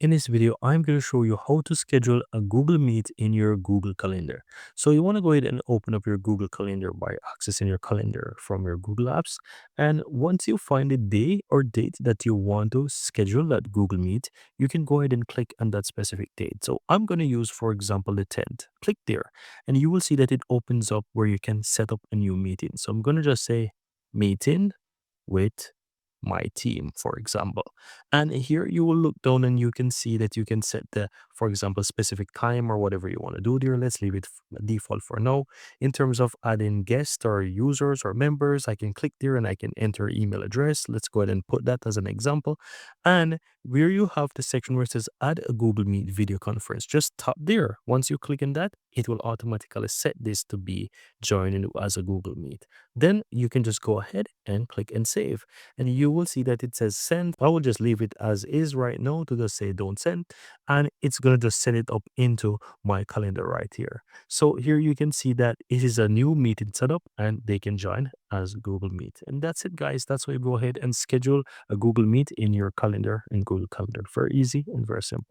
In this video, I'm going to show you how to schedule a Google Meet in your Google Calendar. So you want to go ahead and open up your Google Calendar by accessing your calendar from your Google Apps. And once you find the day or date that you want to schedule that Google Meet, you can go ahead and click on that specific date. So I'm going to use, for example, the 10th. Click there, and you will see that it opens up where you can set up a new meeting. So I'm going to just say meeting with my team, for example. And here you will look down and you can see that you can set the, for example, specific time or whatever you want to do there. Let's leave it default for now. In terms of adding guests or users or members, I can click there and I can enter email address. Let's go ahead and put that as an example. And where you have the section where it says add a Google Meet video conference, just tap there. Once you click on that, it will automatically set this to be joining as a Google Meet. Then you can just go ahead and click and save, and you will see that it says send. I will just leave it as is right now to just say don't send, and it's going to just set it up into my calendar right here. So here you can see that it is a new meeting setup and they can join as Google Meet. And that's it, guys. That's why you go ahead and schedule a Google Meet in your calendar in Google Calendar. Very easy and very simple.